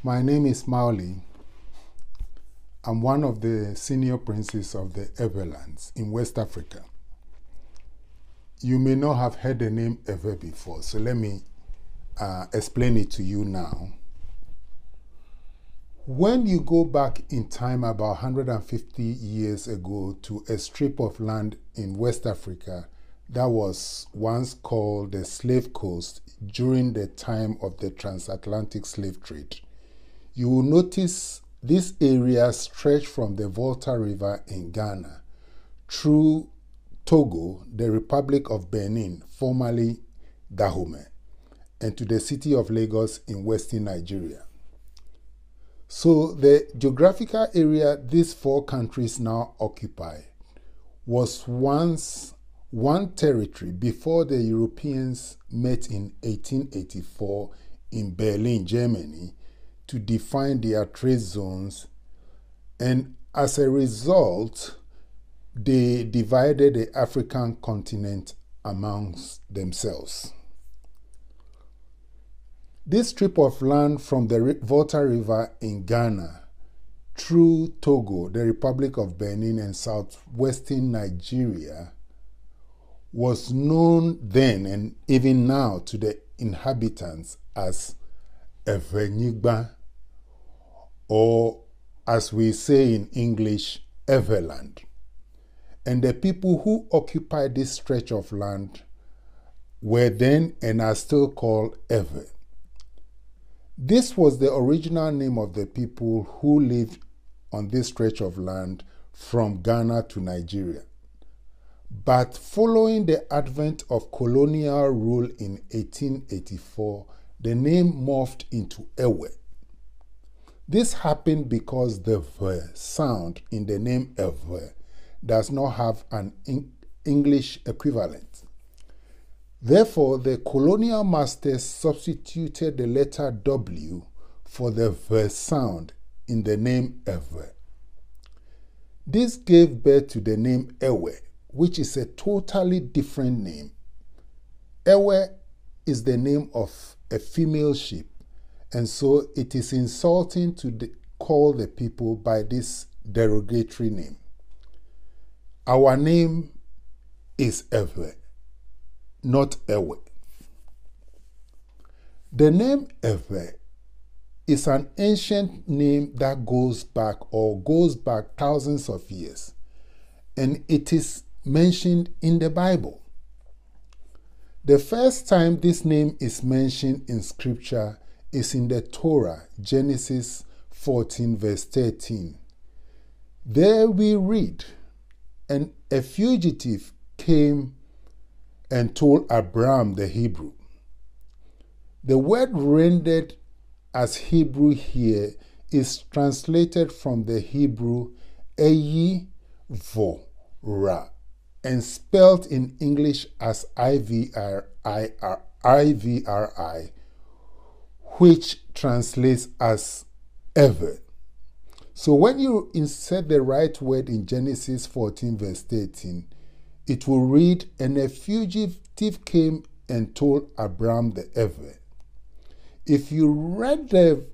My name is Mawuli. I'm one of the senior princes of the Evelands in West Africa. You may not have heard the name Ewe before, so let me explain it to you now. When you go back in time about 150 years ago to a strip of land in West Africa that was once called the Slave Coast during the time of the transatlantic slave trade, you will notice this area stretched from the Volta River in Ghana through Togo, the Republic of Benin, formerly Dahomey, and to the city of Lagos in western Nigeria. So the geographical area these four countries now occupy was once one territory before the Europeans met in 1884 in Berlin, Germany, to define their trade zones, and as a result, they divided the African continent amongst themselves. This strip of land from the Volta River in Ghana through Togo, the Republic of Benin, and southwestern Nigeria was known then and even now to the inhabitants as Eʋenyigba, or as we say in English, Eveland. And the people who occupied this stretch of land were then and are still called Ewe. This was the original name of the people who lived on this stretch of land from Ghana to Nigeria. But following the advent of colonial rule in 1884, the name morphed into Ewe. This happened because the V sound in the name Ewe does not have an English equivalent. Therefore, the colonial masters substituted the letter W for the V sound in the name Ewe. This gave birth to the name Ewe, which is a totally different name. Ewe is the name of a female sheep, and so it is insulting to call the people by this derogatory name. Our name is Ewe, not Ewe. The name Ewe is an ancient name that goes back thousands of years, and it is mentioned in the Bible. The first time this name is mentioned in Scripture is in the Torah, Genesis 14, verse 13. There we read, "And a fugitive came and told Abraham the Hebrew." The word rendered as Hebrew here is translated from the Hebrew Eyi Vo-Ra and spelled in English as IVRI, which translates as Ewe. So when you insert the right word in Genesis 14 verse 13, it will read, "And a fugitive came and told Abraham the Ewe." If you read the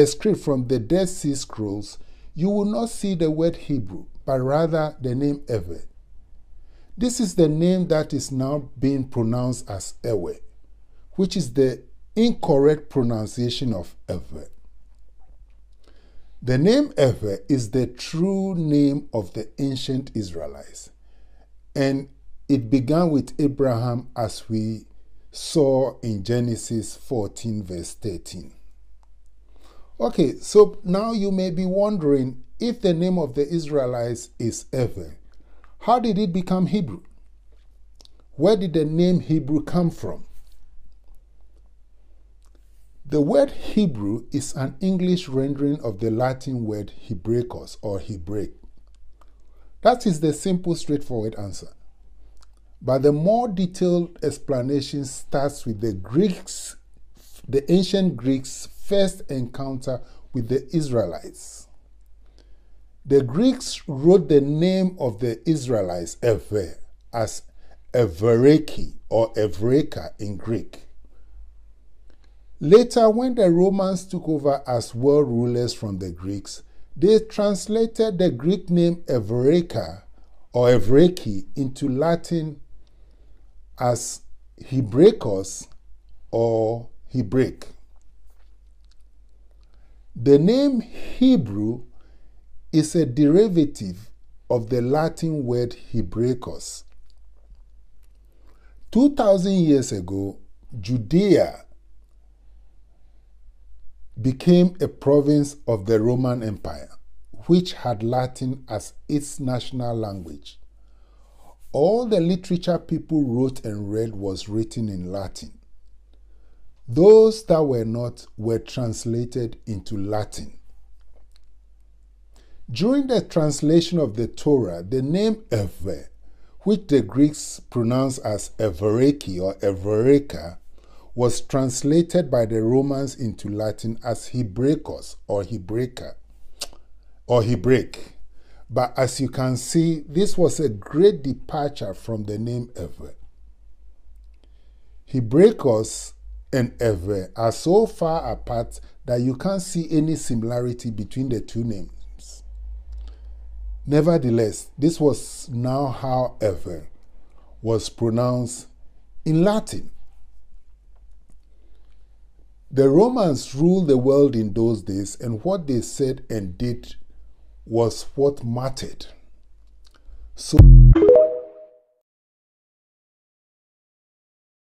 script from the Dead Sea Scrolls, you will not see the word Hebrew, but rather the name Ewe. This is the name that is now being pronounced as Ewe, which is the incorrect pronunciation of Ewe. The name Ewe is the true name of the ancient Israelites, and it began with Abraham, as we saw in Genesis 14 verse 13. Okay, so now you may be wondering, if the name of the Israelites is Ewe, how did it become Hebrew? Where did the name Hebrew come from? The word Hebrew is an English rendering of the Latin word Hebraicos or Hebraic. That is the simple, straightforward answer. But the more detailed explanation starts with the ancient Greeks' first encounter with the Israelites. The Greeks wrote the name of the Israelites, Ewe, as Evreki or Evreka in Greek. Later, when the Romans took over as world rulers from the Greeks, they translated the Greek name Evreka or Evreki into Latin as Hebraicos or Hebraic. The name Hebrew is a derivative of the Latin word Hebraicos. 2,000 years ago, Judea became a province of the Roman Empire, which had Latin as its national language. All the literature people wrote and read was written in Latin. Those that were not were translated into Latin. During the translation of the Torah, the name Ewe, which the Greeks pronounce as Evereki or Evereka, was translated by the Romans into Latin as Hebraicos or Hebraica or Hebraic. But as you can see, this was a great departure from the name Ewe. Hebraicos and Ewe are so far apart that you can't see any similarity between the two names. Nevertheless, this was now how Ewe was pronounced in Latin. The Romans ruled the world in those days, and what they said and did was what mattered. So